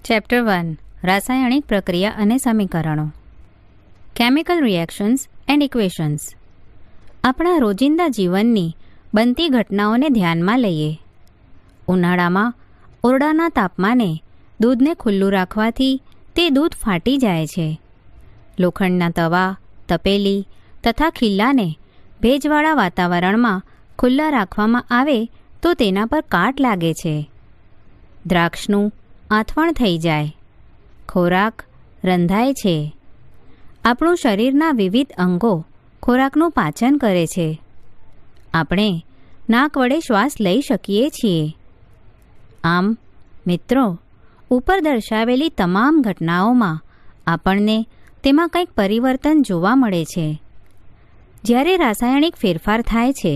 Chapter 1 રાસાયણિક પ્રક્રિયા અને સમીકરણો. Chemical reactions and equations. આપણા રોજિંદા જીવનની બનતી ઘટનાઓને ધ્યાનમાં લઈએ. ઉનાળામાં ઓરડાના તાપમાને દૂધને ખુલ્લું રાખવાથી તે દૂધ ફાટી જાય છે. લોખંડના તવા, તપેલી તથા ખિલ્લાને ભેજવાળા વાતાવરણમાં ખુલ્લા રાખવામાં આવે તો તેના પર કાટ લાગે છે. દ્રાક્ષનું આથવણ થઈ જાય. ખોરાક રંધાય છે. આપણું શરીરના વિવિધ અંગો ખોરાકનું પાચન કરે છે. આપણે નાક વડે શ્વાસ લઈ શકીએ છીએ. આમ મિત્રો, ઉપર દર્શાવેલી તમામ ઘટનાઓમાં આપણને તેમાં કંઈક પરિવર્તન જોવા મળે છે. જ્યારે રાસાયણિક ફેરફાર થાય છે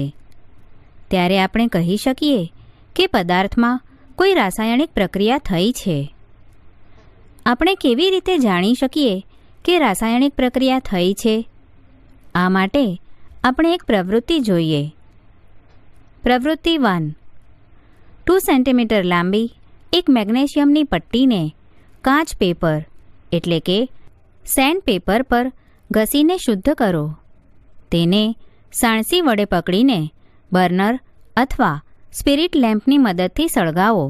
ત્યારે આપણે કહી શકીએ કે પદાર્થમાં કોઈ રાસાયણિક પ્રક્રિયા થઈ છે. આપણે કેવી રીતે જાણી શકીએ કે રાસાયણિક પ્રક્રિયા થઈ છે? આ માટે આપણે એક પ્રવૃત્તિ જોઈએ. પ્રવૃત્તિ 1. 2 સેન્ટીમીટર લાંબી એક મેગ્નેશિયમની પટ્ટીને કાચ પેપર એટલે કે સેન્ડ પેપર પર ઘસીને શુદ્ધ કરો. તેને સાણસી વડે પકડીને બર્નર અથવા સ્પિરિટ લેમ્પની મદદથી સળગાવો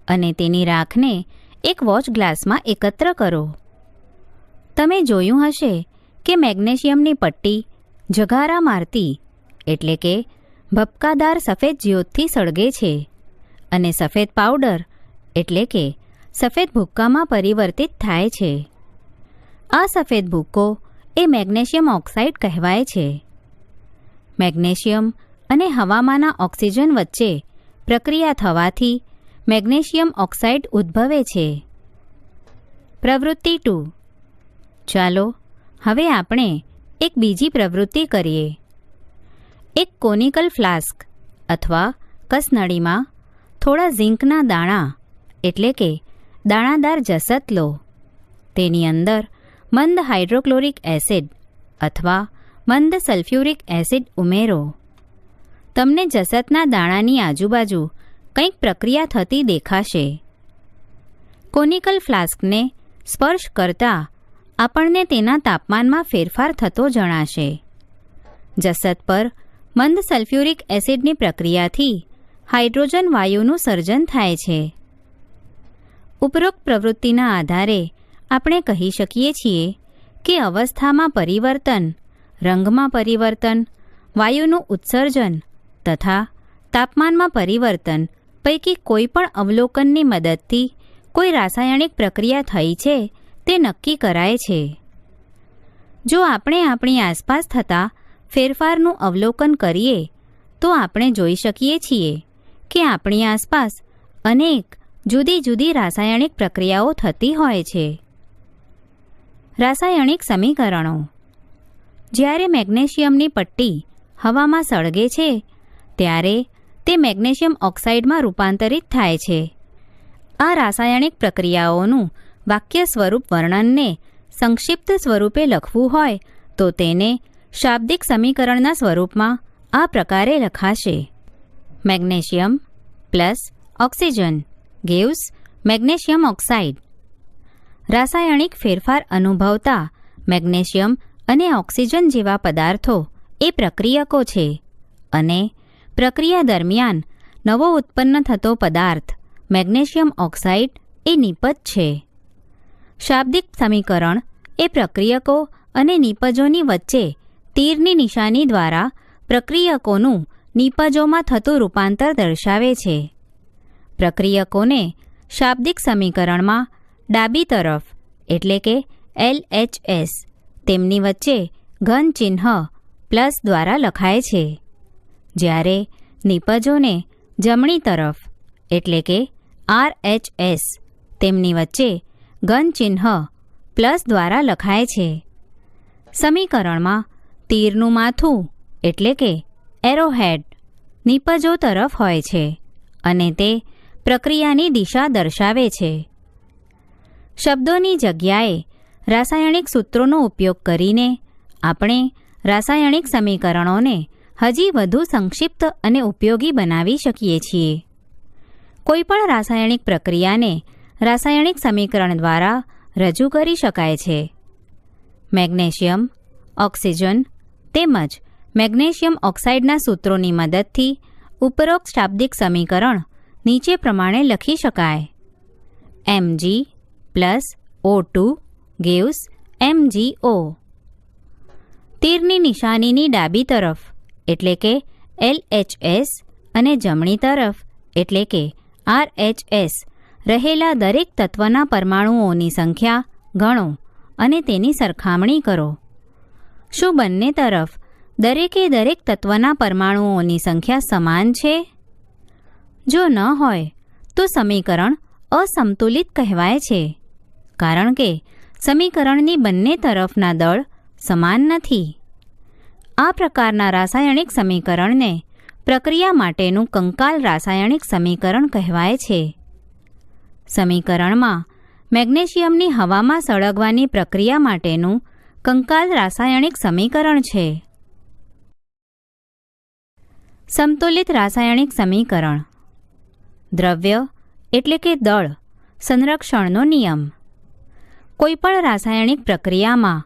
અને તેની રાખને એક વોચ ગ્લાસમાં એકત્ર કરો. તમે જોયું હશે કે મેગ્નેશિયમની પટ્ટી જગારા મારતી એટલે કે ભપકાદાર સફેદ જ્યોતથી સળગે છે અને સફેદ પાવડર એટલે કે સફેદ ભૂક્કામાં પરિવર્તિત થાય છે. આ સફેદ ભૂક્કો એ મેગ્નેશિયમ ઓક્સાઇડ કહેવાય છે. મેગ્નેશિયમ અને હવામાંના ઓક્સિજન વચ્ચે પ્રક્રિયા થવાથી મેગ્નેશિયમ ઓક્સાઇડ ઉદ્ભવે છે. પ્રવૃત્તિ 2. ચાલો હવે આપણે એક બીજી પ્રવૃત્તિ કરીએ. એક કોનિકલ ફ્લાસ્ક અથવા કસનળીમાં થોડા ઝીંકના દાણા એટલે કે દાણાદાર જસત લો. તેની અંદર મંદ હાઇડ્રોક્લોરિક એસિડ અથવા મંદ સલ્ફ્યુરિક એસિડ ઉમેરો. તમને જસતના દાણાની આજુબાજુ કંઈક પ્રક્રિયા થતી દેખાશે. કોનિકલ ફ્લાસ્કને સ્પર્શ કરતાં આપણને તેના તાપમાનમાં ફેરફાર થતો જણાશે. જસત પર મંદ સલ્ફ્યુરિક એસિડની પ્રક્રિયાથી હાઇડ્રોજન વાયુનું સર્જન થાય છે. ઉપરોક્ત પ્રવૃત્તિના આધારે આપણે કહી શકીએ છીએ કે અવસ્થામાં પરિવર્તન, રંગમાં પરિવર્તન, વાયુનું ઉત્સર્જન તથા તાપમાનમાં પરિવર્તન પૈકી કોઈ પણ અવલોકનની મદદથી કોઈ રાસાયણિક પ્રક્રિયા થઈ છે તે નક્કી કરાય છે. જો આપણે આપણી આસપાસ થતા ફેરફારનું અવલોકન કરીએ તો આપણે જોઈ શકીએ છીએ કે આપણી આસપાસ અનેક જુદી જુદી રાસાયણિક પ્રક્રિયાઓ થતી હોય છે. રાસાયણિક સમીકરણો. જ્યારે મેગ્નેશિયમની પટ્ટી હવામાં સળગે છે ત્યારે તે મેગ્નેશિયમ ઓક્સાઇડમાં રૂપાંતરિત થાય છે. આ રાસાયણિક પ્રક્રિયાઓનું વાક્ય સ્વરૂપ વર્ણનને સંક્ષિપ્ત સ્વરૂપે લખવું હોય તો તેને શાબ્દિક સમીકરણના સ્વરૂપમાં આ પ્રકારે લખાશે. Magnesium plus oxygen gives magnesium oxide. રાસાયણિક ફેરફાર અનુભવતા મેગ્નેશિયમ અને ઓક્સિજન જેવા પદાર્થો એ પ્રક્રિયકો છે અને પ્રક્રિયા દરમિયાન નવો ઉત્પન્ન થતો પદાર્થ મેગ્નેશિયમ ઓક્સાઇડ એ નિપજ છે. શાબ્દિક સમીકરણ એ પ્રક્રિયકો અને નિપજોની વચ્ચે તીરની નિશાની દ્વારા પ્રક્રિયકોનું નિપજોમાં થતું રૂપાંતર દર્શાવે છે. પ્રક્રિયકોને શાબ્દિક સમીકરણમાં ડાબી તરફ એટલે કે LHS તેમની વચ્ચે ઘન ચિહ્ન પ્લસ દ્વારા લખાય છે, જ્યારે નિપજોને જમણી તરફ એટલે કે RHS તેમની વચ્ચે ઘન ચિહ્ન પ્લસ દ્વારા લખાય છે. સમીકરણમાં તીરનું માથું એટલે કે એરોહેડ નિપજો તરફ હોય છે અને તે પ્રક્રિયાની દિશા દર્શાવે છે. શબ્દોની જગ્યાએ રાસાયણિક સૂત્રોનો ઉપયોગ કરીને આપણે રાસાયણિક સમીકરણોને હજી વધુ સંક્ષિપ્ત અને ઉપયોગી બનાવી શકીએ છીએ. કોઈપણ રાસાયણિક પ્રક્રિયાને રાસાયણિક સમીકરણ દ્વારા રજૂ કરી શકાય છે. મેગ્નેશિયમ, ઓક્સિજન તેમજ મેગ્નેશિયમ ઓક્સાઇડના સૂત્રોની મદદથી ઉપરોક્ત શાબ્દિક સમીકરણ નીચે પ્રમાણે લખી શકાય. Mg+O2 gives MgO. તીરની નિશાનીની ડાબી તરફ એટલે કે LHS અને જમણી તરફ એટલે કે RHS રહેલા દરેક તત્વના પરમાણુઓની સંખ્યા ગણો અને તેની સરખામણી કરો. શું બંને તરફ દરેકે દરેક તત્વના પરમાણુઓની સંખ્યા સમાન છે? જો ન હોય તો સમીકરણ અસંતુલિત કહેવાય છે, કારણ કે સમીકરણની બંને તરફના દળ સમાન નથી. આ પ્રકારના રાસાયણિક સમીકરણને પ્રક્રિયા માટેનું કંકાલ રાસાયણિક સમીકરણ કહેવાય છે. સમીકરણમાં મેગ્નેશિયમની હવામાં સળગવાની પ્રક્રિયા માટેનું કંકાલ રાસાયણિક સમીકરણ છે. સમતુલિત રાસાયણિક સમીકરણ. દ્રવ્ય એટલે કે દળ સંરક્ષણનો નિયમ. કોઈપણ રાસાયણિક પ્રક્રિયામાં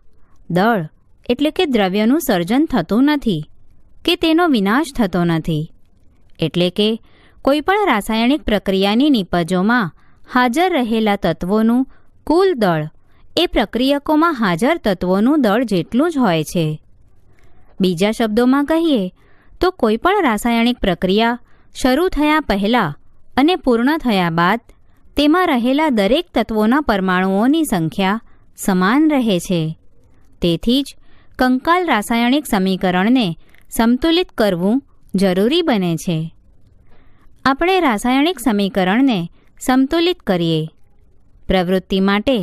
દળ એટલે કે દ્રવ્યનું સર્જન થતું નથી કે તેનો વિનાશ થતો નથી. એટલે કે કોઈપણ રાસાયણિક પ્રક્રિયાની નિપજોમાં હાજર રહેલા તત્વોનું કુલ દળ એ પ્રક્રિયકોમાં હાજર તત્વોનું દળ જેટલું જ હોય છે. બીજા શબ્દોમાં કહીએ તો કોઈપણ રાસાયણિક પ્રક્રિયા શરૂ થયા પહેલાં અને પૂર્ણ થયા બાદ તેમાં રહેલા દરેક તત્વોના પરમાણુઓની સંખ્યા સમાન રહે છે. તેથી જ કંકાલ રાસાયણિક સમીકરણને સમતુલિત કરવું જરૂરી બને છે. આપણે રાસાયણિક સમીકરણને સમતુલિત કરીએ. પ્રવૃત્તિ માટે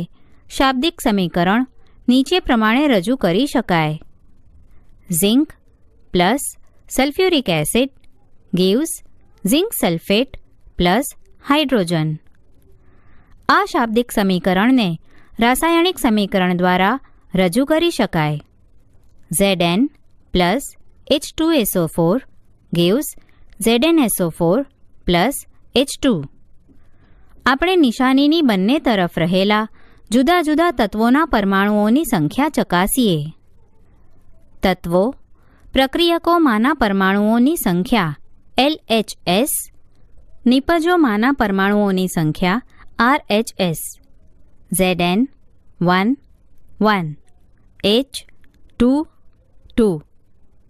શાબ્દિક સમીકરણ નીચે પ્રમાણે રજૂ કરી શકાય. Zinc plus sulphuric acid gives zinc sulphate plus hydrogen. આ શાબ્દિક સમીકરણને રાસાયણિક સમીકરણ દ્વારા રજૂ કરી શકાય. Zn plus H2SO4 gives ZnSO4 plus H2. આપણે નિશાનીની બંને તરફ રહેલા જુદા જુદા તત્વોના પરમાણુઓની સંખ્યા ચકાસીએ. તત્વો પ્રક્રિયકોમાંના પરમાણુઓની સંખ્યા LHS, નિપજોમાંના પરમાણુઓની સંખ્યા RHS. Zn 1 1, H 2 2,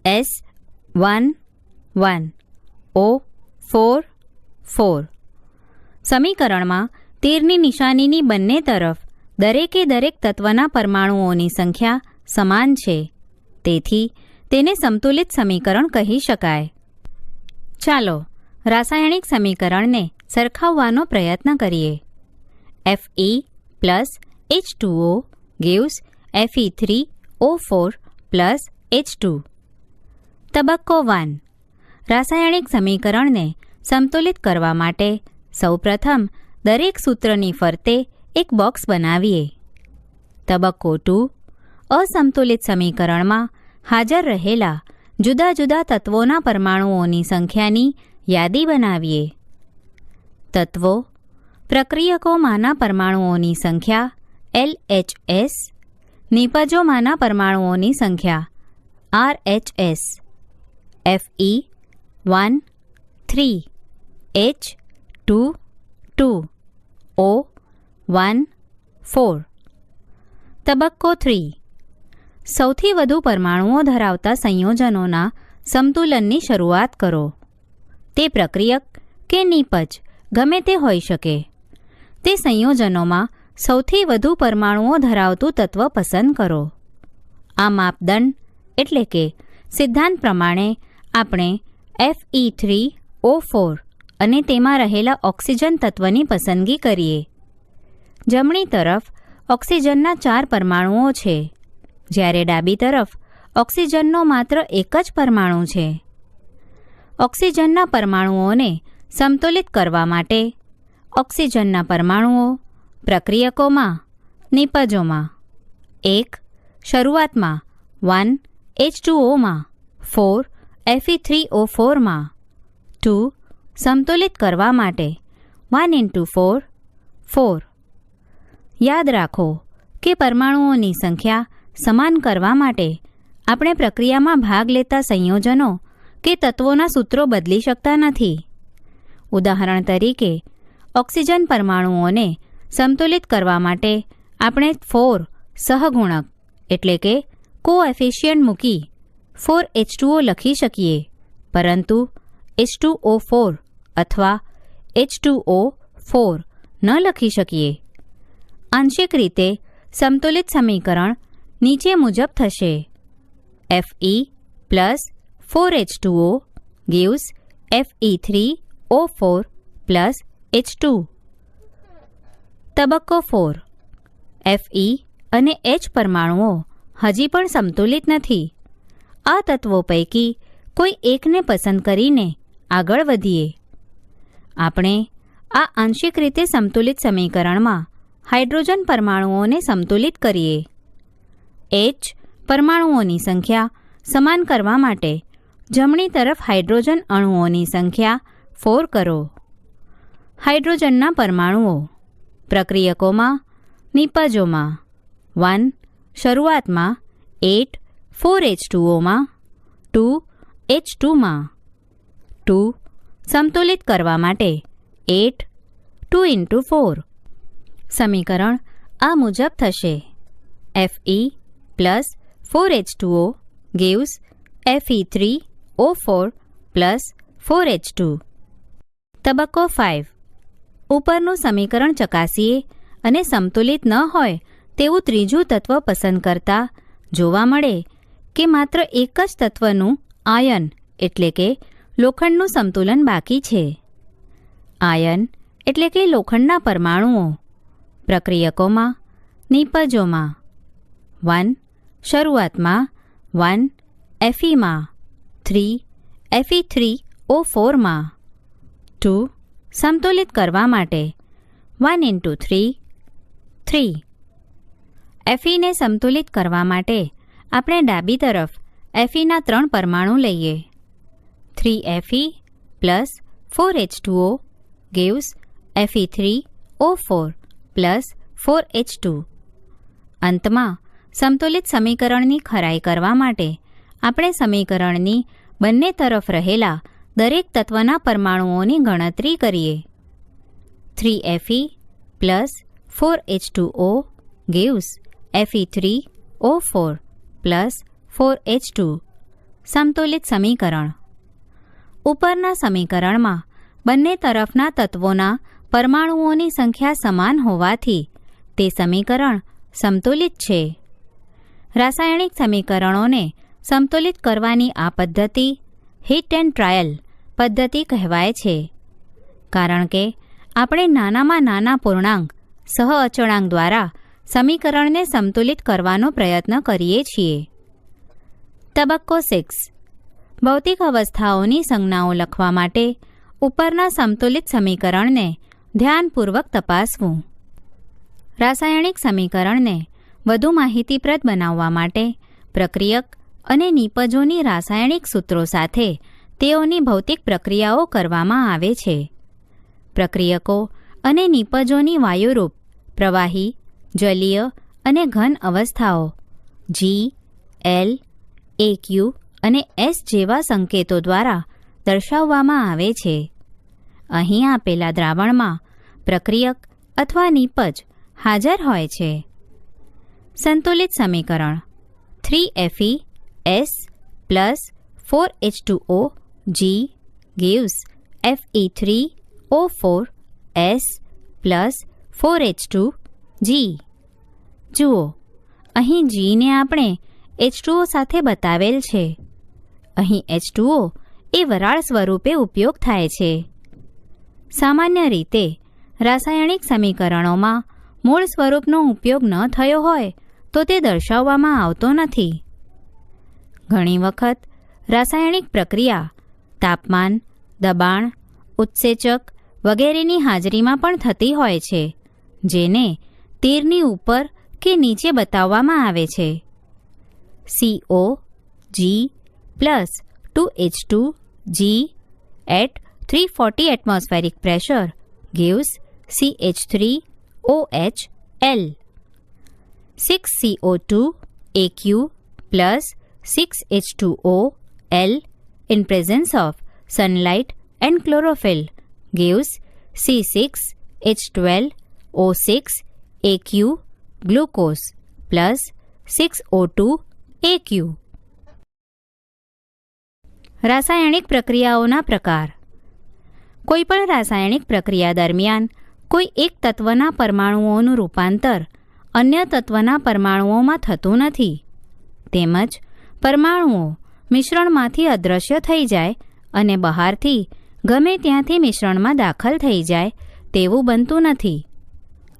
S 1 1, O 4 4. સમીકરણમાં તીરની નિશાનીની બંને તરફ દરેકે દરેક તત્વના પરમાણુઓની સંખ્યા સમાન છે. તેથી તેને સમતુલિત સમીકરણ કહી શકાય. ચાલો રાસાયણિક સમીકરણને સરખાવવાનો પ્રયત્ન કરીએ. Fe plus H2O gives Fe3O4 plus H2. તબક્કો 1. રાસાયણિક સમીકરણને સંતુલિત કરવા માટે સૌપ્રથમ દરેક સૂત્રની ફરતે એક બોક્સ બનાવીએ. તબક્કો 2. અસંતુલિત સમીકરણમાં હાજર રહેલા જુદા જુદા તત્વોના પરમાણુઓની સંખ્યાની યાદી બનાવીએ. તત્વો પ્રક્રિયકોમાંના પરમાણુઓની સંખ્યા LHS, નિપજોમાંના પરમાણુઓની સંખ્યા RHS. Fe 1 3, H 2 2, O 1 4. તબક્કો 3. સૌથી વધુ પરમાણુઓ ધરાવતા સંયોજનોના સમતુલનની શરૂઆત કરો. તે પ્રક્રિયક કે નિપજ ગમે તે હોઈ શકે. તે સંયોજનોમાં સૌથી વધુ પરમાણુઓ ધરાવતું તત્વ પસંદ કરો. આ માપદંડ એટલે કે સિદ્ધાંત પ્રમાણે આપણે Fe3O4 અને તેમાં રહેલા ઓક્સિજન તત્વની પસંદગી કરીએ. જમણી તરફ ઓક્સિજનના 4 પરમાણુઓ છે, જ્યારે ડાબી તરફ ઓક્સિજનનો માત્ર એક જ પરમાણુ છે. ઓક્સિજનના પરમાણુઓને સમતુલિત કરવા માટે ઓક્સિજનના પરમાણુઓ પ્રક્રિયકોમાં, નિપજોમાં 1 શરૂઆતમાં, 1 H2O માં, 4 Fe3O4 માં, 2 સમતુલિત કરવા માટે 1 × 4 4 યાદ રાખો કે પરમાણુઓની સંખ્યા સમાન કરવા માટે આપણે પ્રક્રિયામાં ભાગ લેતા સંયોજનો કે તત્વોના સૂત્રો બદલી શકતા નથી. ઉદાહરણ તરીકે, ઓક્સિજન પરમાણુઓને સંતુલિત કરવા માટે આપણે 4 સહગુણક એટલે કે કોએફિશિયન્ટ મૂકી 4H2O લખી શકીએ, પરંતુ H2O4 અથવા H2O4 ન લખી શકીએ. આંશિક રીતે સંતુલિત સમીકરણ નીચે મુજબ થશે: Fe plus 4H2O gives Fe3O4 plus H2. તબક્કો 4. Fe અને H પરમાણુઓ હજી પણ સંતુલિત નથી. આ તત્વો પૈકી કોઈ એકને પસંદ કરીને આગળ વધીએ. આપણે આ આંશિક રીતે સંતુલિત સમીકરણમાં હાઇડ્રોજન પરમાણુઓને સંતુલિત કરીએ. H પરમાણુઓની સંખ્યા સમાન કરવા માટે જમણી તરફ હાઇડ્રોજન અણુઓની સંખ્યા 4 કરો. હાઇડ્રોજનના પરમાણુઓ પ્રક્રિયકોમાં, નિપજોમાં 1 શરૂઆતમાં, 8 4H2Oમાં, 2 H2માં, 2 સંતુલિત કરવા માટે 8 2 × 4. સમીકરણ આ મુજબ થશે: Fe plus 4H2O gives Fe3O4 plus 4H2. તબક્કો 5. ઉપરનું સમીકરણ ચકાસીએ અને સંતુલિત ન હોય તેવું ત્રીજું તત્વ પસંદ કરતા જોવા મળે કે માત્ર એક જ તત્વનું આયન એટલે કે લોખંડનું સંતુલન બાકી છે. આયન એટલે કે લોખંડના પરમાણુઓ પ્રક્રિયકોમાં, નિપજોમાં 1 શરૂઆતમાં, 1 Feમાં, 3 Fe3O4માં, 2 સંતુલિત કરવા માટે 1 × 3 3. Feને સંતુલિત કરવા માટે આપણે ડાબી તરફ Feના 3 પરમાણુ લઈએ. 3Fe plus 4H2O gives Fe3O4 plus 4H2. અંતમાં સંતુલિત સમીકરણની ખરાઈ કરવા માટે આપણે સમીકરણની બંને તરફ રહેલા દરેક તત્વના પરમાણુઓની ગણતરી કરીએ. 3Fe plus 4H2O gives Fe3O4 plus 4H2. સંતુલિત સમીકરણ. ઉપરના સમીકરણમાં બંને તરફના તત્વોના પરમાણુઓની સંખ્યા સમાન હોવાથી તે સમીકરણ સંતુલિત છે. રાસાયણિક સમીકરણોને સંતુલિત કરવાની આ પદ્ધતિ હિટ એન્ડ ટ્રાયલ પદ્ધતિ કહેવાય છે, કારણ કે આપણે નાનામાં નાના પૂર્ણાંક સહઅચળાંક દ્વારા સમીકરણને સંતુલિત કરવાનો પ્રયત્ન કરીએ છીએ. તબક્કો 6. ભૌતિક અવસ્થાઓની સંજ્ઞાઓ લખવા માટે ઉપરના સંતુલિત સમીકરણને ધ્યાનપૂર્વક તપાસવું. રાસાયણિક સમીકરણને વધુ માહિતીપ્રદ બનાવવા માટે પ્રક્રિયક અને નિપજોની રાસાયણિક સૂત્રો સાથે તેઓની ભૌતિક પ્રક્રિયાઓ કરવામાં આવે છે. પ્રક્રિયકો અને નિપજોની વાયુરૂપ, પ્રવાહી, જલીય અને ઘન અવસ્થાઓ G, L, AQ અને S જેવા સંકેતો દ્વારા દર્શાવવામાં આવે છે. અહીં આપેલા દ્રાવણમાં પ્રક્રિયક અથવા નિપજ હાજર હોય છે. સંતુલિત સમીકરણ 3Fe S plus 4H2O G gives Fe3O4 S plus 4H2 G. જુઓ, અહીં Gને આપણે H2O સાથે બતાવેલ છે. અહીં H2O એ વરાળ સ્વરૂપે ઉપયોગ થાય છે. સામાન્ય રીતે રાસાયણિક સમીકરણોમાં મૂળ સ્વરૂપનો ઉપયોગ ન થયો હોય તો તે દર્શાવવામાં આવતો નથી. ઘણી વખત રાસાયણિક પ્રક્રિયા તાપમાન, દબાણ, ઉત્સેચક વગેરેની હાજરીમાં પણ થતી હોય છે, જેને તીરની ઉપર કે નીચે બતાવવામાં આવે છે. CO G plus 2H2 G at 340 atmospheric pressure gives CH3OH L. 6CO2 Aq plus 6H2O L in presence of sunlight and chlorophyll gives C6H12O6 Aq glucose plus 6O2 Aq. રાસાયણિક પ્રક્રિયાઓના પ્રકાર. કોઈપણ રાસાયણિક પ્રક્રિયા દરમિયાન કોઈ એક તત્વના પરમાણુઓનું રૂપાંતર અન્ય તત્વના પરમાણુઓમાં થતું નથી. તેમજ પરમાણુઓ મિશ્રણમાંથી અદૃશ્ય થઈ જાય અને બહારથી ગમે ત્યાંથી મિશ્રણમાં દાખલ થઈ જાય તેવું બનતું નથી.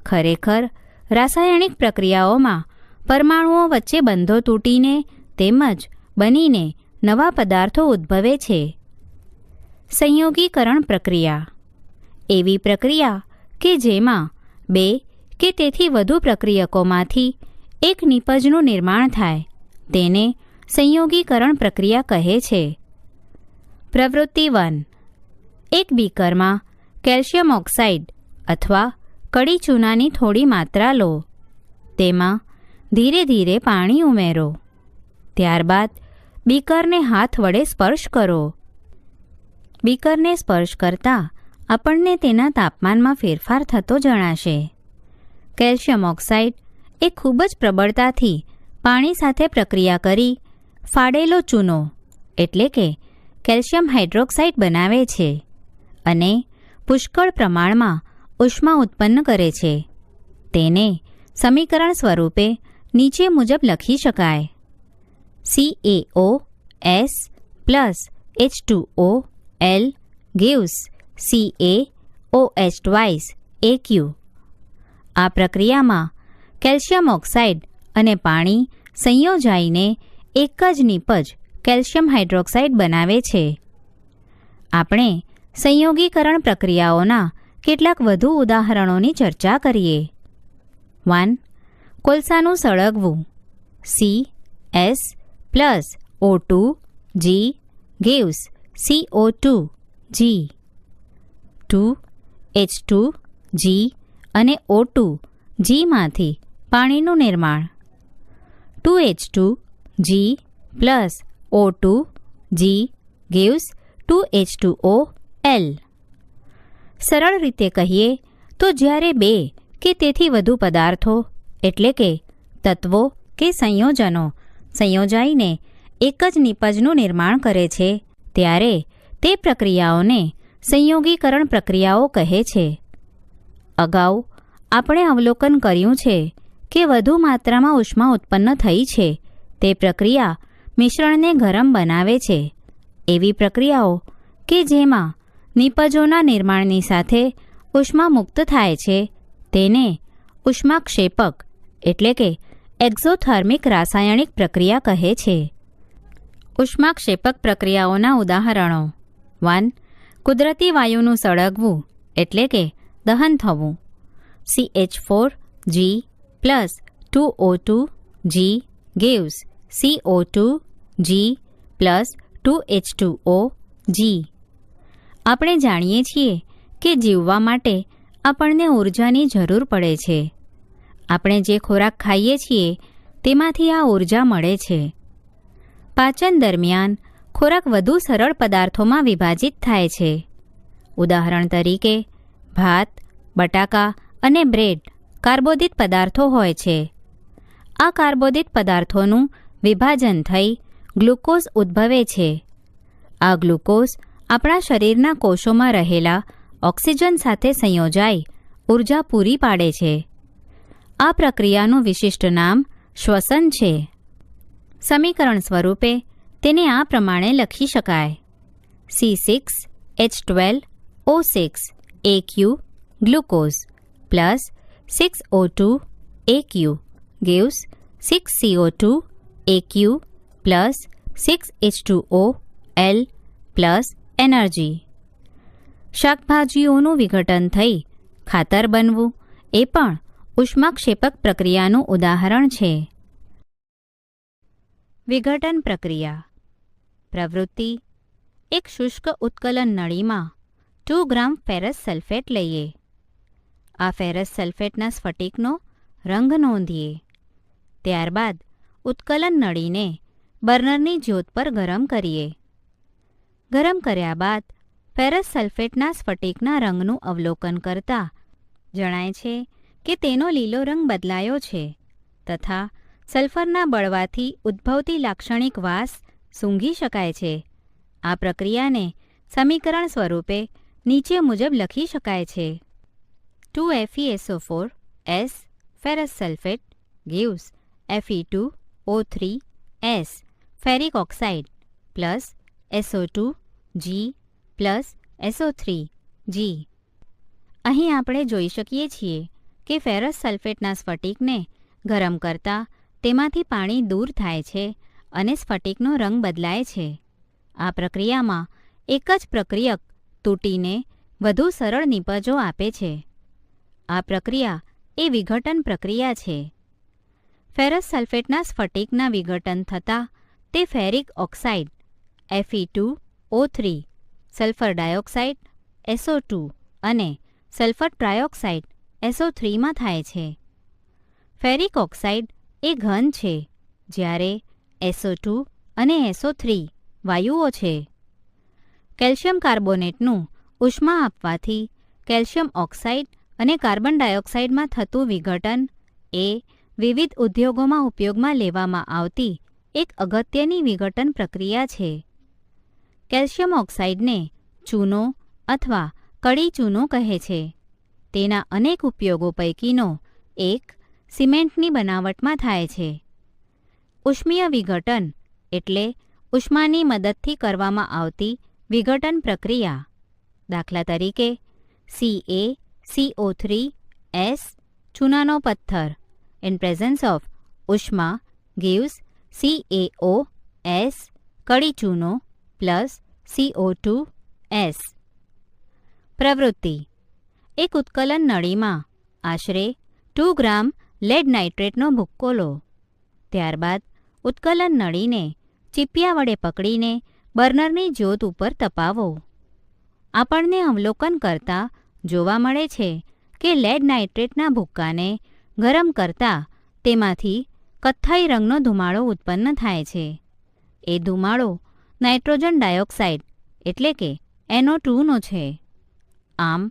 ખરેખર રાસાયણિક પ્રક્રિયાઓમાં પરમાણુઓ વચ્ચે બંધો તૂટીને તેમજ બનીને નવા પદાર્થો ઉદ્ભવે છે. સંયોગીકરણ પ્રક્રિયા એવી પ્રક્રિયા કે જેમાં બે કે તેથી વધુ પ્રક્રિયકોમાંથી એક નિપજનું નિર્માણ થાય તેને સંયોગીકરણ પ્રક્રિયા કહે છે. પ્રવૃત્તિ 1. એક બીકરમાં કેલ્શિયમ ઓક્સાઇડ અથવા કડી ચૂનાની થોડી માત્રા લો. તેમાં ધીરે ધીરે પાણી ઉમેરો. ત્યારબાદ બીકરને હાથ વડે સ્પર્શ કરો. બીકરને સ્પર્શ કરતાં આપણને તેના તાપમાનમાં ફેરફાર થતો જણાશે. કેલ્શિયમ ઓક્સાઇડ એ ખૂબ જ પ્રબળતાથી પાણી સાથે પ્રક્રિયા કરી ફાડેલો ચૂનો એટલે કે કેલ્શિયમ હાઇડ્રોક્સાઇડ બનાવે છે અને પુષ્કળ પ્રમાણમાં ઉષ્મા ઉત્પન્ન કરે છે. તેને સમીકરણ સ્વરૂપે નીચે મુજબ લખી શકાય. CaOS plus H2O L gives CaOH twice Aq. આ પ્રક્રિયામાં કેલ્શિયમ ઓક્સાઇડ અને પાણી સંયોજાઈને એક જ નિપજ કેલ્શિયમ હાઇડ્રોક્સાઇડ બનાવે છે. આપણે સંયોગીકરણ પ્રક્રિયાઓના કેટલાક વધુ ઉદાહરણોની ચર્ચા કરીએ. 1. કોલસાનું સળગવું. CS plus O2 G gives CO2 G. 2. H2 G અને O2 G માંથી પાણીનું નિર્માણ. 2H2 G plus O2 G gives 2H2O L. સરળ રીતે કહીએ તો જ્યારે બે કે તેથી વધુ પદાર્થો એટલે કે તત્વો કે સંયોજનો સંયોજાઈને એક જ નિપજનું નિર્માણ કરે છે ત્યારે તે પ્રક્રિયાઓને સંયોગીકરણ પ્રક્રિયાઓ કહે છે. અગાઉ આપણે અવલોકન કર્યું છે કે વધુ માત્રામાં ઉષ્મા ઉત્પન્ન થઈ છે તે પ્રક્રિયા મિશ્રણને ગરમ બનાવે છે. એવી પ્રક્રિયાઓ કે જેમાં નિપજોના નિર્માણની સાથે ઉષ્મા મુક્ત થાય છે તેને ઉષ્માક્ષેપક એટલે કે એક્ઝોથર્મિક રાસાયણિક પ્રક્રિયા કહે છે. ઉષ્માક્ષેપક પ્રક્રિયાઓના ઉદાહરણો. 1. કુદરતી વાયુનું સળગવું એટલે કે દહન થવું. CH4G plus 2O2G gives CO2G plus 2H2OG. આપણે જાણીએ છીએ કે જીવવા માટે આપણને ઊર્જાની જરૂર પડે છે. આપણે જે ખોરાક ખાઈએ છીએ તેમાંથી આ ઊર્જા મળે છે. પાચન દરમિયાન ખોરાક વધુ સરળ પદાર્થોમાં વિભાજિત થાય છે. ઉદાહરણ તરીકે ભાત, બટાકા અને બ્રેડ કાર્બોદિત પદાર્થો હોય છે. આ કાર્બોદિત પદાર્થોનું વિભાજન થઈ ગ્લુકોઝ ઉદ્ભવે છે. આ ગ્લુકોઝ આપણા શરીરના કોષોમાં રહેલા ઓક્સિજન સાથે સંયોજાઈ ઊર્જા પૂરી પાડે છે. આ પ્રક્રિયાનું વિશિષ્ટ નામ શ્વસન છે. સમીકરણ સ્વરૂપે તેને આ પ્રમાણે લખી શકાય. C6H12O6 Aq glucose plus 6O2 Aq gives 6CO2 Aq plus 6H2O L plus energy. શાકભાજીઓનું વિઘટન થઈ ખાતર બનવું એ પણ ઉષ્માક્ષેપક પ્રક્રિયાનું ઉદાહરણ છે. વિઘટન પ્રક્રિયા. પ્રવૃત્તિ. એક શુષ્ક ઉત્કલન નળીમાં 2 ગ્રામ ફેરસ સલ્ફેટ લઈએ. આ ફેરસ સલ્ફેટના સ્ફટિકનો રંગ નોંધીએ. ત્યારબાદ ઉત્કલન નળીને બર્નરની જ્યોત પર ગરમ કરીએ. ગરમ કર્યા બાદ ફેરસ સલ્ફેટના સ્ફટિકના રંગનું અવલોકન કરતાં જણાય છે કે તેનો લીલો રંગ બદલાયો છે તથા સલ્ફરના બળવાથી ઉદ્ભવતી લાક્ષણિક વાસ સૂંઘી શકાય છે. આ પ્રક્રિયાને સમીકરણ સ્વરૂપે નીચે મુજબ લખી શકાય છે. 2FeSO4 S ferrous sulfate gives Fe2O3S ferric oxide plus SO2 G plus SO3 G. અહીં આપણે જોઈ શકીએ છીએ કે ફેરસ સલ્ફેટના સ્ફટિકને ગરમ કરતાં તેમાંથી પાણી દૂર થાય છે અને સ્ફટિકનો રંગ બદલાય છે. આ પ્રક્રિયામાં એક જ પ્રક્રિયક તૂટીને વધુ સરળ નિપજો આપે છે. આ પ્રક્રિયા એ વિઘટન પ્રક્રિયા છે. ફેરસ સલ્ફેટના સ્ફટિકના વિઘટન થતાં તે ferric oxide Fe2O3, sulphur dioxide SO2 અને સલ્ફર ટ્રાયોક્સાઇડ SO3 માં થાય છે. ફેરિક ઓક્સાઇડ એ ઘન છે જ્યારે SO2 અને SO3 વાયુઓ છે. કેલ્શિયમ કાર્બોનેટનું ઉષ્મા આપવાથી કેલ્શિયમ ઓક્સાઇડ અને કાર્બન ડાયોક્સાઇડમાં થતું વિઘટન એ વિવિધ ઉદ્યોગોમાં ઉપયોગમાં લેવામાં આવતી એક અગત્યની વિઘટન પ્રક્રિયા છે. કેલ્શિયમ ઓક્સાઇડને ચૂનો અથવા કડી ચૂનો કહે છે. તેના અનેક ઉપયોગો પૈકીનો એક સિમેન્ટની બનાવટમાં થાય છે. ઉષ્મીય વિઘટન એટલે ઉષ્માની મદદથી કરવામાં આવતી વિઘટન પ્રક્રિયા. દાખલા તરીકે CaCO3S ચૂનાનો પથ્થર in presence of ઉષ્મા gives CaOS કડી ચૂનો plus CO2S. પ્રવૃત્તિ: એક ઉત્કલન નળીમાં આશરે 2 ગ્રામ લેડ નાઇટ્રેટનો ભૂક્કો લો. ત્યારબાદ ઉત્કલન નળીને ચીપિયા વડે પકડીને બર્નરની જ્યોત ઉપર તપાવો. આપણને અવલોકન કરતાં જોવા મળે છે કે લેડ નાઇટ્રેટના ભૂક્કાને ગરમ કરતાં તેમાંથી કથ્થાઈ રંગનો ધુમાડો ઉત્પન્ન થાય છે. એ ધુમાડો નાઇટ્રોજન ડાયોક્સાઇડ એટલે કે NO2નો છે. આમ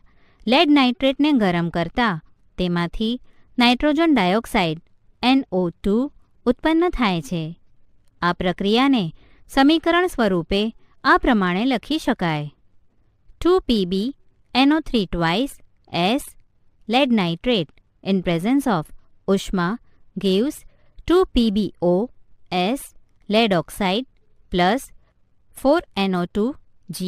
લેડ નાઇટ્રેટને ગરમ કરતાં તેમાંથી નાઇટ્રોજન ડાયોક્સાઇડ NO2 ઉત્પન્ન થાય છે. આ પ્રક્રિયાને સમીકરણ સ્વરૂપે આ પ્રમાણે લખી શકાય: 2Pb NO3 twice S lead nitrate in presence of ઉષ્મા gives 2PbO S lead oxide plus 4NO2 G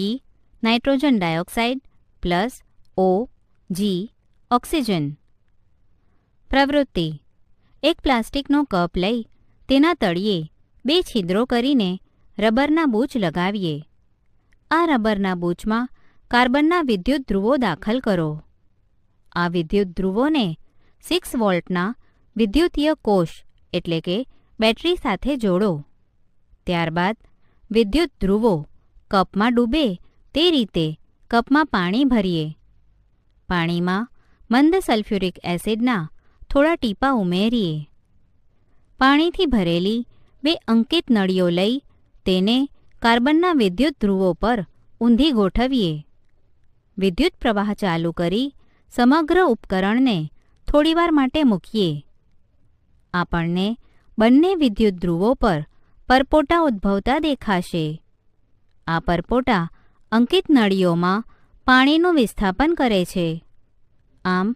nitrogen dioxide plus O G oxygen. પ્રવૃત્તિ: એક પ્લાસ્ટિકનો કપ લઈ તેના તળિયે 2 છિદ્રો કરીને રબરના બૂચ લગાવીએ. આ રબરના બૂચમાં કાર્બનના વિદ્યુત ધ્રુવો દાખલ કરો. આ વિદ્યુત ધ્રુવોને 6 વોલ્ટના વિદ્યુતીય કોષ એટલે કે બેટરી સાથે જોડો. ત્યારબાદ વિદ્યુત ધ્રુવો કપમાં ડૂબે તે રીતે કપમાં પાણી ભરીએ. પાણીમાં મંદ સલ્ફ્યુરિક એસિડના થોડા ટીપાં ઉમેરીએ. પાણીથી ભરેલી 2 અંકિત નળીઓ લઈ તેને કાર્બનના વિદ્યુત ધ્રુવો પર ઊંધી ગોઠવીએ. વિદ્યુત પ્રવાહ ચાલુ કરી સમગ્ર ઉપકરણને થોડીવાર માટે મૂકીએ. આપણને બંને વિદ્યુત ધ્રુવો પર પરપોટા ઉદ્ભવતા દેખાશે. આ પરપોટા અંકિત નળીઓમાં પાણીનું વિસ્થાપન કરે છે. આમ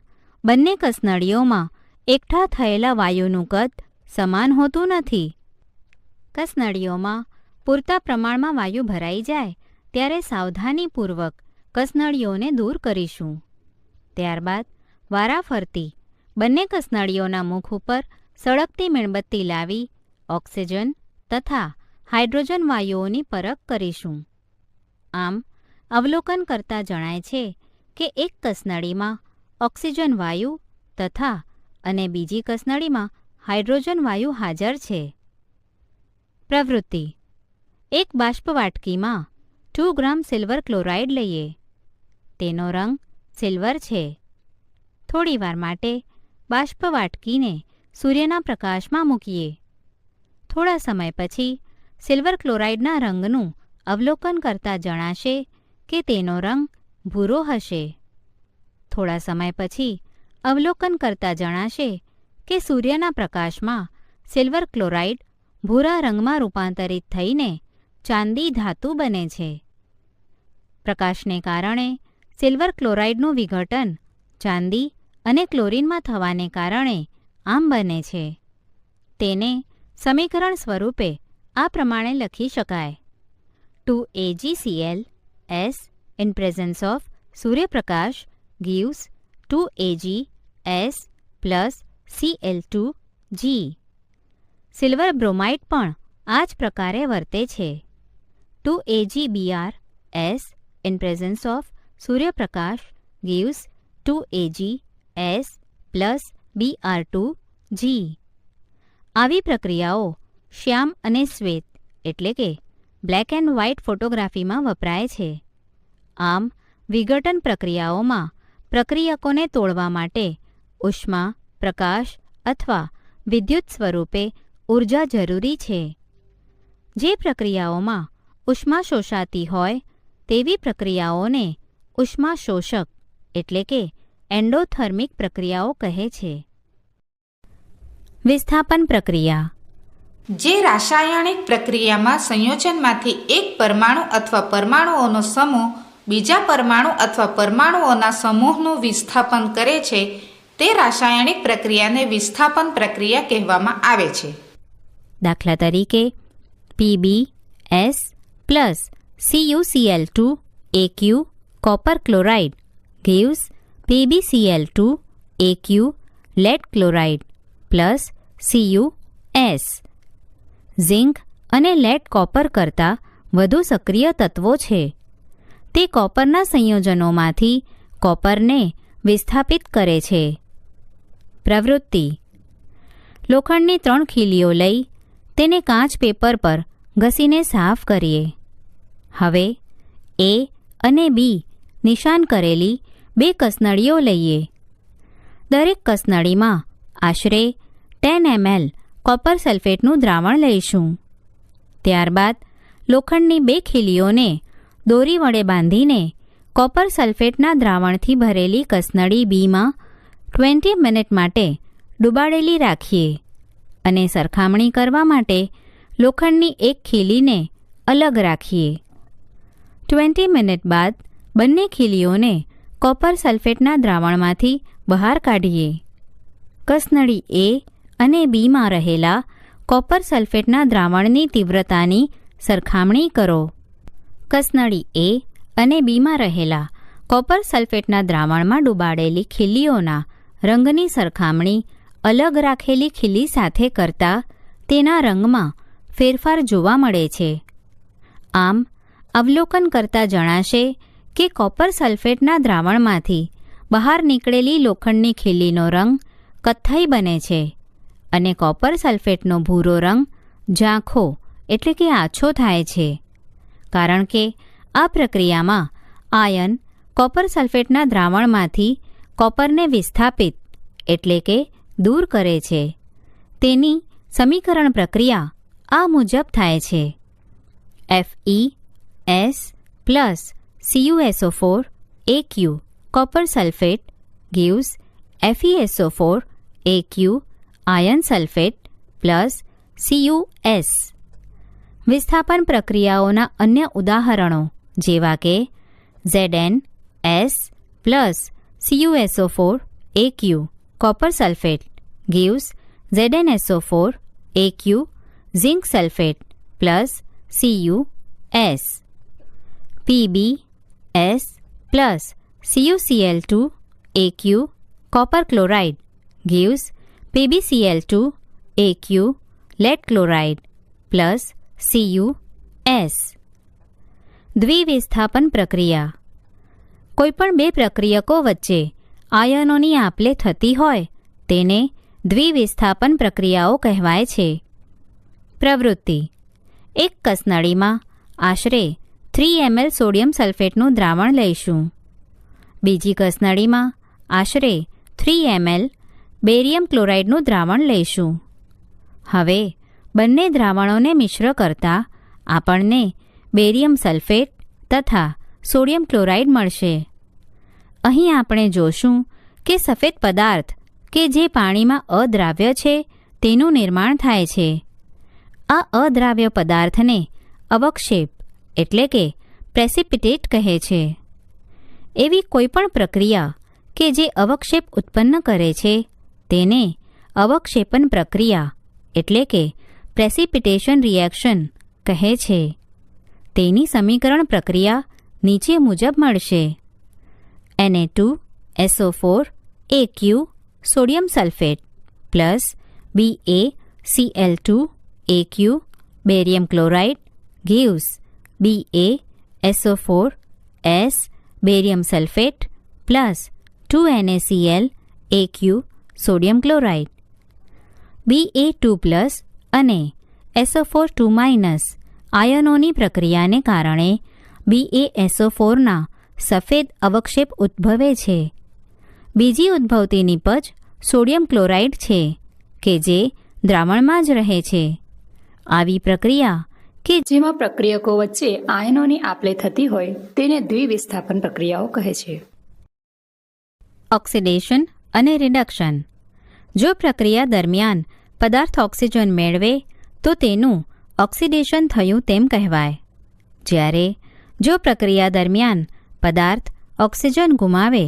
બંને કસનળીઓમાં એકઠા થયેલા વાયુનું કદ સમાન હોતું નથી. કસનળીઓમાં પૂરતા પ્રમાણમાં વાયુ ભરાઈ જાય ત્યારે સાવધાનીપૂર્વક કસનળીઓને દૂર કરીશું. ત્યારબાદ વારાફરતી બંને કસનળીઓના મુખ ઉપર સળગતી મીણબત્તી લાવી ઓક્સિજન તથા હાઇડ્રોજન વાયુઓની પરખ કરીશું. આમ અવલોકન કરતાં જણાય છે કે એક કસનળીમાં ઓક્સિજન વાયુ તથા અને બીજી કસનળીમાં હાઇડ્રોજન વાયુ હાજર છે. પ્રવૃત્તિ: એક બાષ્પવાટકીમાં 2 ગ્રામ સિલ્વર ક્લોરાઇડ લઈએ. તેનો રંગ સિલ્વર છે. થોડીવાર માટે બાષ્પ વાટકીને સૂર્યના પ્રકાશમાં મૂકીએ. થોડા સમય પછી સિલ્વર ક્લોરાઇડના રંગનું અવલોકન કરતાં જણાશે કે તેનો રંગ ભૂરો હશે. થોડા સમય પછી અવલોકન કરતાં જણાશે કે સૂર્યના પ્રકાશમાં સિલ્વર ક્લોરાઇડ ભૂરા રંગમાં રૂપાંતરિત થઈને ચાંદી ધાતુ બને છે. પ્રકાશને કારણે સિલ્વર ક્લોરાઇડનું વિઘટન ચાંદી અને ક્લોરીનમાં થવાને કારણે આમ બને છે. તેને સમીકરણ સ્વરૂપે આ પ્રમાણે લખી શકાય: 2AgCl S in presence of સૂર્યપ્રકાશ gives 2Ag S plus Cl2G. Silver bromide પણ આ જ પ્રકારે વર્તે છે. 2AgBr S in presence of સૂર્યપ્રકાશ gives 2Ag S plus Br2G. આવી પ્રક્રિયાઓ શ્યામ અને શ્વેત એટલે કે બ્લેક એન્ડ વ્હાઇટ ફોટોગ્રાફીમાં વપરાય છે. આમ વિઘટન પ્રક્રિયાઓમાં પ્રક્રિયકોને તોડવા માટે ઉષ્મા, પ્રકાશ અથવા વિદ્યુત સ્વરૂપે ઊર્જા જરૂરી છે. જે પ્રક્રિયાઓમાં ઉષ્મા શોષાતી હોય તેવી પ્રક્રિયાઓને ઉષ્મા શોષક એટલે કે એન્ડોથર્મિક પ્રક્રિયાઓ કહે છે. વિસ્થાપન પ્રક્રિયા જે રાસાયણિક પ્રક્રિયામાં સંયોજનમાંથી એક પરમાણુ અથવા પરમાણુઓનો સમૂહ બીજા પરમાણુ અથવા પરમાણુઓના સમૂહનું વિસ્થાપન કરે છે તે રાસાયણિક પ્રક્રિયાને વિસ્થાપન પ્રક્રિયા કહેવામાં આવે છે. દાખલા તરીકે PbS plus CuCl2 Aq copper chloride gives PbCl2 Aq lead chloride plus CuS. Zinc અને લેડ કોપર કરતાં વધુ સક્રિય તત્વો છે. તે કોપરના સંયોજનોમાંથી કોપરને વિસ્થાપિત કરે છે. પ્રવૃત્તિ: લોખંડની 3 ખીલીઓ લઈ તેને કાચ પેપર પર ઘસીને સાફ કરીએ. હવે A અને B નિશાન કરેલી 2 કસનળીઓ લઈએ. દરેક કસનળીમાં આશરે 10 ml કોપર સલ્ફેટનું દ્રાવણ લઈશું. ત્યારબાદ લોખંડની 2 ખીલીઓને દોરી વડે બાંધીને કોપર સલ્ફેટના દ્રાવણથી ભરેલી કસનળી બીમાં 20 મિનિટ માટે ડૂબાડેલી રાખીએ અને સરખામણી કરવા માટે લોખંડની 1 ખીલીને અલગ રાખીએ. 20 મિનિટ બાદ બંને ખીલીઓને કોપર સલ્ફેટના દ્રાવણમાંથી બહાર કાઢીએ. કસનળી A અને બીમાં રહેલા કોપર સલ્ફેટના દ્રાવણની તીવ્રતાની સરખામણી કરો. કસનળી A અને બીમાં રહેલા કોપર સલ્ફેટના દ્રાવણમાં ડૂબાડેલી ખીલીઓના રંગની સરખામણી અલગ રાખેલી ખીલી સાથે કરતાં તેના રંગમાં ફેરફાર જોવા મળે છે. આમ અવલોકન કરતાં જણાશે કે કોપર સલ્ફેટના દ્રાવણમાંથી બહાર નીકળેલી લોખંડની ખીલીનો રંગ કથ્થઈ બને છે અને કોપર સલ્ફેટનો ભૂરો રંગ ઝાંખો એટલે કે આછો થાય છે. કારણ કે આ પ્રક્રિયામાં આયન કોપર સલ્ફેટના દ્રાવણમાંથી કોપરને વિસ્થાપિત એટલે કે દૂર કરે છે. તેની સમીકરણ પ્રક્રિયા આ મુજબ થાય છે: FeS plus CuSO4 Aq copper sulfate gives FeSO4 Aq iron sulfate plus CuS. વિસ્થાપન પ્રક્રિયાઓના અન્ય ઉદાહરણો જેવા કે ZnS plus CuSO4 Aq copper sulfate gives ZnSO4 Aq zinc sulfate plus CuS. PbS plus CuCl2 Aq copper chloride gives PbCl2 Aq lead chloride plus CuS. દ્વિવિસ્થાપન પ્રક્રિયા: કોઈપણ 2 પ્રક્રિયકો વચ્ચે આયનોની આપ-લે થતી હોય તેને દ્વિવિસ્થાપન પ્રક્રિયાઓ કહેવાય છે. પ્રવૃત્તિ: એક કસનળીમાં આશરે 3 ml સોડિયમ સલ્ફેટનું દ્રાવણ લઈશું. બીજી કસનળીમાં આશરે 3 ml બેરિયમ ક્લોરાઇડનું દ્રાવણ લઈશું. હવે બંને દ્રાવણોને મિશ્ર કરતાં આપણને બેરિયમ સલ્ફેટ તથા સોડિયમ ક્લોરાઇડ મળશે. અહીં આપણે જોશું કે સફેદ પદાર્થ કે જે પાણીમાં અદ્રાવ્ય છે તેનું નિર્માણ થાય છે. આ અદ્રાવ્ય પદાર્થને અવક્ષેપ એટલે કે પ્રેસિપિટેટ કહે છે. એવી કોઈપણ પ્રક્રિયા કે જે અવક્ષેપ ઉત્પન્ન કરે છે તેને અવક્ષેપન પ્રક્રિયા એટલે કે પ્રેસિપિટેશન રિએક્શન કહે છે. તેની સમીકરણ પ્રક્રિયા નીચે મુજબ મળશે. Na2SO4 AQ sodium sulphate plus BaCl2 AQ barium chloride gives BaSO4 S barium sulphate plus 2NaCl AQ sodium chloride. Ba2 અને SO4 આયનોની પ્રક્રિયાને કારણે BaSO4ના સફેદ અવક્ષેપ ઉદ્ભવે છે. બીજી ઉદ્ભવતી નીપજ સોડિયમ ક્લોરાઇડ છે કે જે દ્રાવણમાં જ રહે છે. આવી પ્રક્રિયા કે જેમાં પ્રક્રિયકો વચ્ચે આયનોની આપ-લે થતી હોય તેને દ્વિવિસ્થાપન પ્રક્રિયાઓ કહે છે. ઓક્સિડેશન અને રિડક્શન. જો પ્રક્રિયા દરમિયાન પદાર્થ ઓક્સિજન મેળવે તો તેનું ઓક્સિડેશન થયું તેમ કહેવાય. જ્યારે જો પ્રક્રિયા દરમિયાન પદાર્થ ઓક્સિજન ગુમાવે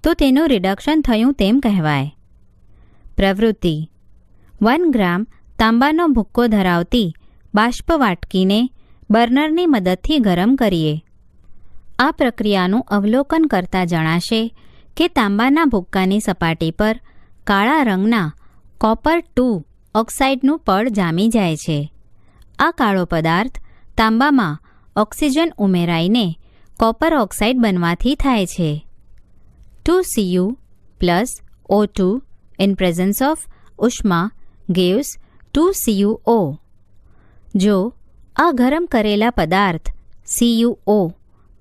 તો તેનું રિડક્શન થયું તેમ કહેવાય. પ્રવૃત્તિ: 1 ગ્રામ તાંબાનો ભૂક્કો ધરાવતી બાષ્પ વાટકીને બર્નરની મદદથી ગરમ કરીએ. આ પ્રક્રિયાનું અવલોકન કરતાં જણાશે કે તાંબાના ભૂક્કાની સપાટી પર કાળા રંગના કોપર-2 ઓક્સાઇડનું પડ જામી જાય છે. આ કાળો પદાર્થ તાંબામાં ઓક્સિજન ઉમેરાઈને કોપર ઓક્સાઇડ બનવાથી થાય છે. 2Cu plus O2 in presence of ઉષ્મા gives 2CuO. જો આ ગરમ કરેલા પદાર્થ CuO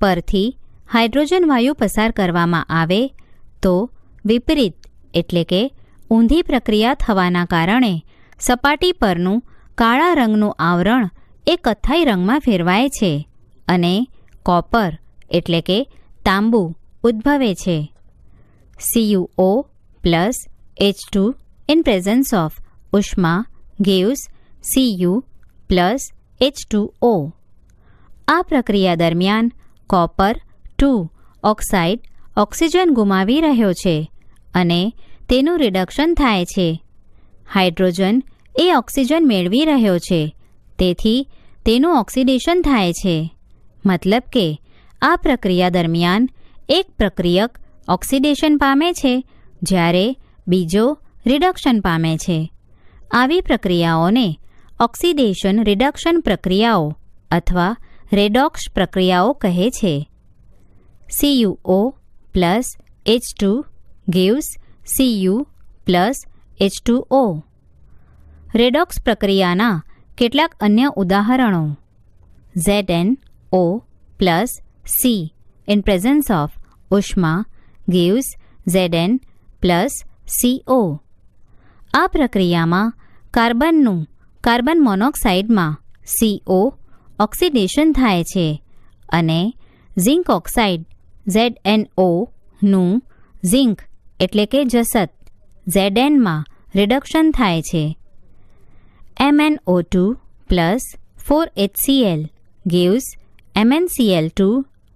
પરથી હાઇડ્રોજન વાયુ પસાર કરવામાં આવે તો વિપરીત એટલે કે ઊંધી પ્રક્રિયા થવાના કારણે સપાટી પરનું કાળા રંગનું આવરણ એ કથ્થાઈ રંગમાં ફેરવાય છે અને કોપર એટલે કે તાંબુ ઉદ્ભવે છે. CuO plus H2 in presence of ઉષ્મા gives Cu plus H2O. આ પ્રક્રિયા દરમિયાન કોપર-2 ઓક્સાઇડ ઓક્સિજન ગુમાવી રહ્યો છે અને તેનું રિડક્શન થાય છે. હાઇડ્રોજન એ ઓક્સિજન મેળવી રહ્યો છે તેથી તેનું ઓક્સિડેશન થાય છે. મતલબ કે આ પ્રક્રિયા દરમિયાન એક પ્રક્રિયક ઓક્સિડેશન પામે છે જ્યારે બીજો રિડક્શન પામે છે. આવી પ્રક્રિયાઓને ઓક્સિડેશન રિડક્શન પ્રક્રિયાઓ અથવા રેડોક્સ પ્રક્રિયાઓ કહે છે. CuO plus H2 gives Cu plus H2O. Redox પ્રક્રિયાના કેટલાક અન્ય ઉદાહરણો: ZnO plus C in presence of ઉષ્મા gives Zn plus CO. આ પ્રક્રિયામાં કાર્બનનું કાર્બન મોનોક્સાઇડમાં CO ઓક્સિડેશન થાય છે અને ઝિંક ઓક્સાઇડ ZnO નું ઝિંક એટલે કે જસત Zn માં રિડક્શન થાય છે. MnO2 plus 4HCl gives MnCl2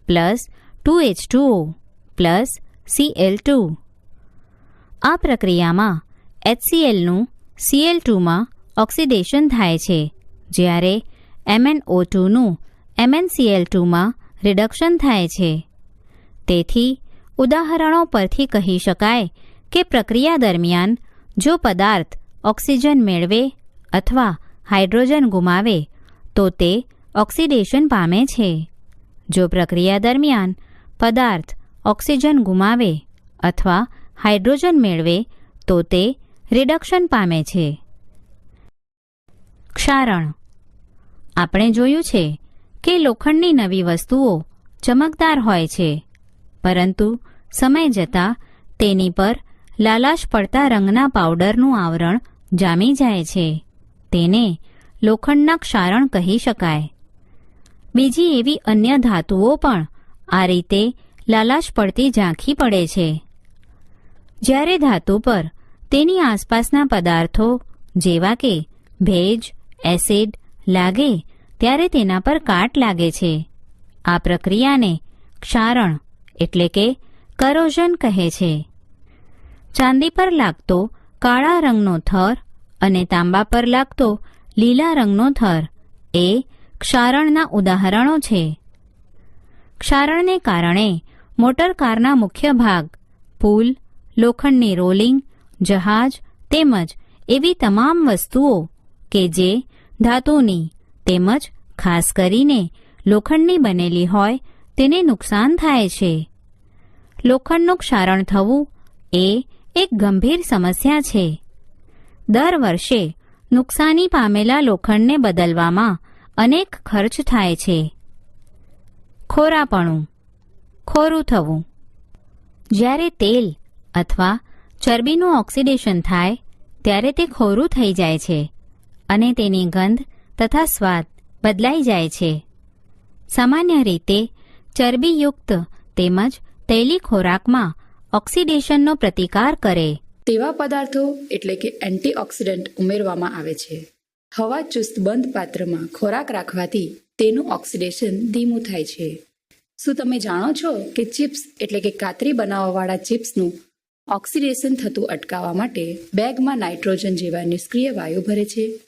plus 2H2O plus Cl2. આ પ્રક્રિયામાં HClનું Cl2માં ઓક્સિડેશન થાય છે જ્યારે MnO2નું MnCl2માં રિડક્શન થાય છે. તેથી ઉદાહરણો પરથી કહી શકાય કે પ્રક્રિયા દરમિયાન જો પદાર્થ ઓક્સિજન મેળવે અથવા હાઇડ્રોજન ગુમાવે તો તે ઓક્સિડેશન પામે છે. જો પ્રક્રિયા દરમિયાન પદાર્થ ઓક્સિજન ગુમાવે અથવા હાઇડ્રોજન મેળવે તો તે રિડક્શન પામે છે. ક્ષારણ. આપણે જોયું છે કે લોખંડની નવી વસ્તુઓ ચમકદાર હોય છે પરંતુ સમય જતાં તેની પર લાલાશ પડતા રંગના પાવડરનું આવરણ જામી જાય છે. તેને લોખંડના ક્ષારણ કહી શકાય. બીજી એવી અન્ય ધાતુઓ પણ આ રીતે લાલાશ પડતી ઝાંખી પડે છે. જ્યારે ધાતુ પર તેની આસપાસના પદાર્થો જેવા કે ભેજ, એસિડ લાગે ત્યારે તેના પર કાટ લાગે છે. આ પ્રક્રિયાને ક્ષારણ એટલે કે કરોઝન કહે છે. ચાંદી પર લાગતો કાળા રંગનો થર અને તાંબા પર લાગતો લીલા રંગનો થર એ ક્ષારણના ઉદાહરણો છે. ક્ષારણને કારણે મોટર કારના મુખ્ય ભાગ, પુલ, લોખંડની રોલિંગ, જહાજ તેમજ એવી તમામ વસ્તુઓ કે જે ધાતુની તેમજ ખાસ કરીને લોખંડની બનેલી હોય તેને નુકસાન થાય છે. લોખંડનું ક્ષારણ થવું એ એક ગંભીર સમસ્યા છે. દર વર્ષે નુકસાની પામેલા લોખંડને બદલવામાં અનેક ખર્ચ થાય છે. ખોરાપણું, ખોરું થવું. જ્યારે તેલ અથવા ચરબીનું ઓક્સિડેશન થાય ત્યારે તે ખોરું થઈ જાય છે અને તેની ગંધ તથા સ્વાદ બદલાઈ જાય છે. સામાન્ય રીતે ચરબીયુક્ત તેમજ તૈલી ખોરાકમાં ઓક્સિડેશનનો પ્રતિકાર કરે તેવા પદાર્થો એટલે કે એન્ટીઓક્સિડન્ટ ઉમેરવામાં આવે છે. હવા ચુસ્ત બંધ પાત્રમાં ખોરાક રાખવાથી તેનું ઓક્સિડેશન ધીમું થાય છે. શું તમે જાણો છો કે ચિપ્સ એટલે કે કાતરી બનાવવાવાળા ચિપ્સનું ઓક્સિડેશન થતું અટકાવવા માટે બેગમાં નાઇટ્રોજન જેવા નિષ્ક્રિય વાયુ ભરે છે?